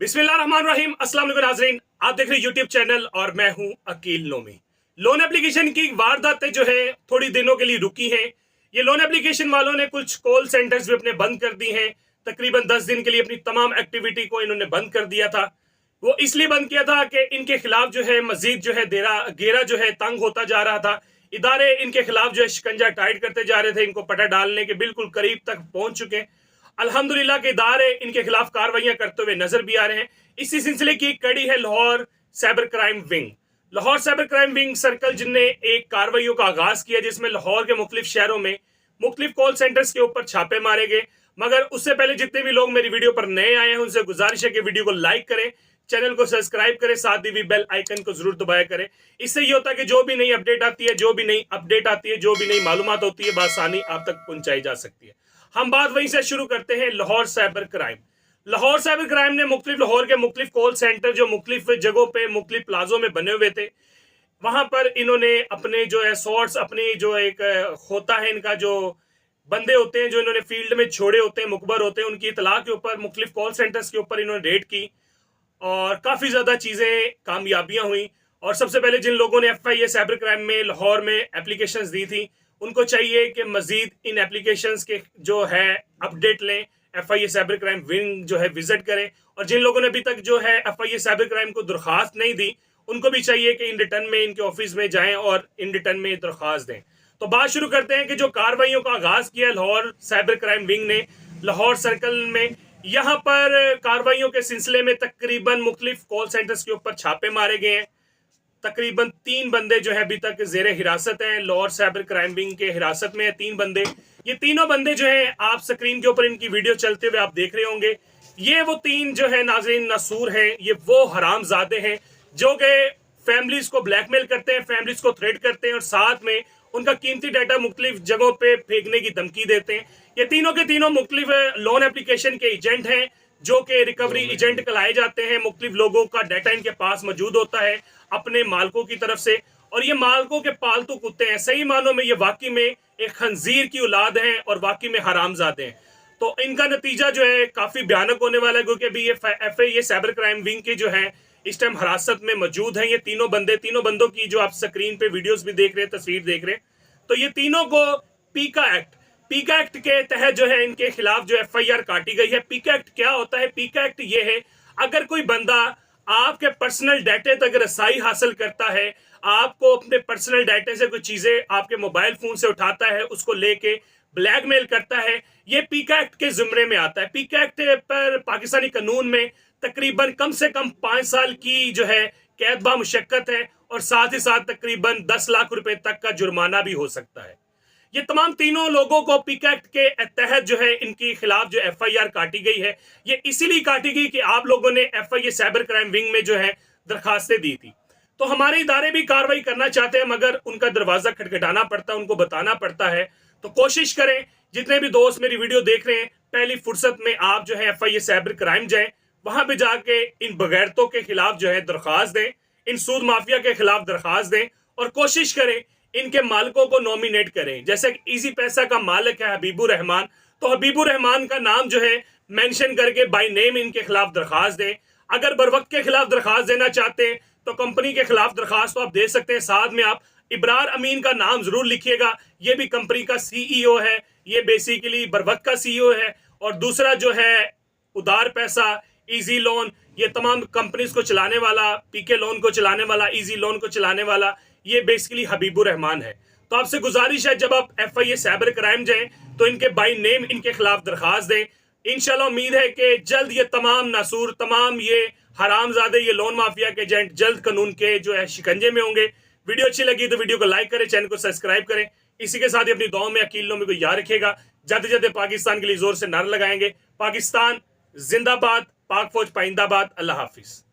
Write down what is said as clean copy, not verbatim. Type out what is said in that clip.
बिस्मिल्लाहिर्रहमानिर्रहीम। अस्सलाम वालेकुम नाज़रीन, आप देख रहे हैं यूट्यूब चैनल और मैं हूं अकील नोमी। लोन एप्लीकेशन की वारदातें जो है थोड़ी दिनों के लिए रुकी हैं। ये लोन एप्लीकेशन वालों ने कुछ कॉल सेंटर्स भी अपने बंद कर दी हैं। तकरीबन 10 दिन के लिए अपनी तमाम एक्टिविटी को इन्होंने बंद कर दिया था। वो इसलिए बंद किया था कि इनके खिलाफ जो है मजीद जो है घेरा जो है तंग होता जा रहा था। इदारे इनके खिलाफ जो है शिकंजा टाइट करते जा रहे थे, इनको पटा डालने के बिल्कुल करीब तक पहुंच चुके हैं। अल्हम्दुलिल्लाह के इदारे इनके खिलाफ कार्रवाइयां करते हुए नजर भी आ रहे हैं। इसी सिलसिले की एक कड़ी है Lahore cyber crime wing. Lahore cyber crime wing circle जिनने एक कार्रवाइयों का आगाज किया, जिसमें लाहौर के मुख्तलिफ शहरों में मुख्तलिफ कॉल सेंटर्स के ऊपर छापे मारे गए। मगर उससे पहले जितने भी लोग मेरी वीडियो पर नए आए हैं उनसे गुजारिश है कि वीडियो को लाइक करें, चैनल को सब्सक्राइब करें, साथ ही भी बेल आइकन को जरूर दबाया करें। इससे ये होता है कि जो भी नई अपडेट आती है, जो भी नई अपडेट आती है, जो भी नई मालूमात होती है, बासानी आप तक पहुंचाई जा सकती है। हम बात वहीं से शुरू करते हैं। Lahore cyber crime. Lahore cyber crime ने लाहौर के मुख्तलिफ कॉल सेंटर जो मुख्तलिफ जगहों पे मुख्तलिफ प्लाजों में बने हुए थे, वहां पर इन्होंने अपने जो है सोर्स, अपनी जो एक होता है इनका जो बंदे होते हैं जो इन्होंने फील्ड में छोड़े होते हैं, मुखबर होते हैं, उनकी इतला के ऊपर मुख्तलिफ कॉल सेंटर्स के ऊपर इन्होंने रेड की और काफ़ी ज़्यादा चीज़ें कामयाबियां हुई। और सबसे पहले जिन लोगों ने FIA साइबर क्राइम में लाहौर में एप्लीकेशंस दी थी, उनको चाहिए कि मजीद इन एप्लीकेशंस के जो है अपडेट लें, FIA साइबर क्राइम विंग जो है विजिट करें। और जिन लोगों ने अभी तक जो है FIA साइबर क्राइम को दरख्वास्त नहीं दी, उनको भी चाहिए कि इन रिटर्न में इनके ऑफिस में जाएं और इन रिटर्न में दरख्वास्त दें। तो बात शुरू करते हैं कि जो कार्रवाइयों का आगाज किया लाहौर साइबर क्राइम विंग ने लाहौर सर्कल में, यहाँ पर कार्रवाइयों के सिलसिले में तकरीबन मुख्तलिफ कॉल सेंटर्स के ऊपर छापे मारे गए हैं। तकरीबन 3 बंदे जो है अभी तक जेर हिरासत हैं। लाहौर साइबर क्राइम विंग के हिरासत में है 3 बंदे। ये तीनों बंदे जो है आप स्क्रीन के ऊपर इनकी वीडियो चलते हुए आप देख रहे होंगे। ये वो 3 जो है नाज़रीन नसूर हैं, ये वो हरामजादे हैं जो कि फैमिलीज को ब्लैकमेल करते हैं, फैमिलीज को थ्रेट करते हैं और साथ में उनका कीमती डाटा मुख्तलिफ जगहों पे फेंकने की धमकी देते हैं। ये तीनों के तीनों मुख्तलिफ लोन एप्लीकेशन के एजेंट हैं जो कि रिकवरी एजेंट कहलाए जाते हैं। मुख्तलिफ लोगों का डाटा इनके पास मौजूद होता है अपने मालकों की तरफ से, और ये मालकों के पालतू कुत्ते हैं। सही मानों में ये वाकई में एक खंजीर की औलाद हैं और वाकई में हरामजादे हैं। तो इनका नतीजा जो है काफी भयानक होने वाला है, क्योंकि अभी ये FIA साइबर क्राइम विंग के जो है इस टाइम हिरासत में मौजूद हैं। ये तीनों बंदों की जो आप स्क्रीन पे वीडियोस भी देख रहे हैं, तस्वीर देख रहे हैं, तो ये तीनों को पीका एक्ट के तहत जो है इनके खिलाफ जो FIR काटी गई है। पीका एक्ट क्या होता है? पीका एक्ट ये है, अगर कोई बंदा आपके पर्सनल डाटे तक रसाई हासिल करता है, आपको अपने पर्सनल डाटे से कुछ चीजें आपके मोबाइल फोन से उठाता है, उसको लेके ब्लैकमेल करता है, ये पीका एक्ट के जिम्मे में आता है। पीका एक्ट पर पाकिस्तानी कानून में तकरीबन कम से कम 5 साल की जो है कैद बा मुशक्कत है और साथ ही साथ तकरीबन 10 लाख रुपए तक का जुर्माना भी हो सकता है। ये तमाम तीनों लोगों को पीका एक्ट के तहत जो है इनके खिलाफ जो FIR काटी गई है, ये इसीलिए काटी गई कि आप लोगों ने FIA साइबर क्राइम विंग में जो है दरखास्तें दी थी। तो हमारे इदारे भी कार्रवाई करना चाहते हैं, मगर उनका दरवाजा खटखटाना पड़ता है, उनको बताना पड़ता है। तो कोशिश करें, जितने भी दोस्त मेरी वीडियो देख रहे हैं, पहली फुर्सत में आप जो है FIA साइबर क्राइम जाएं, वहां पे जाके इन बगैरतों के खिलाफ जो है दरख्वास्त दें, इन सूद माफिया के खिलाफ दरख्वास्त दें और कोशिश करें इनके मालिकों को नॉमिनेट करें। जैसे कि इजी पैसा का मालिक है हबीबुर रहमान, तो हबीबुर रहमान का नाम जो है मेंशन करके बाय नेम इनके खिलाफ दरख्वास्त दें। अगर बरवक्त के खिलाफ दरख्वास्त देना चाहते हैं तो कंपनी के खिलाफ दरख्वास्त तो आप दे सकते हैं, साथ में आप इब्रार अमीन का नाम जरूर लिखिएगा। ये भी कंपनी का CEO है, ये बेसिकली बरवक्त का CEO है। और दूसरा जो है उदार पैसा, इजी लोन, ये तमाम कंपनीज को चलाने वाला, PK लोन को चलाने वाला, इजी लोन को चलाने वाला, ये बेसिकली हबीबुर रहमान है। तो आपसे गुजारिश है, जब आप FIA साइबर क्राइम जाएं तो इनके बाय नेम इनके खिलाफ दरख्वास्त दें। इंशाल्लाह उम्मीद है कि जल्द ये तमाम नासूर, तमाम ये हरामजादे, ये लोन माफिया के एजेंट जल्द कानून के जो है शिकंजे में होंगे। वीडियो अच्छी लगी तो वीडियो को लाइक करें, चैनल को सब्सक्राइब करें। इसी के साथ ही अपनी दुआओं में अकील नोमी को याद रखिएगा। जाते जाते पाकिस्तान के लिए जोर से नारा लगाएंगे, पाकिस्तान जिंदाबाद, पाक फौज पाइंदाबाद। अल्लाह हाफिज।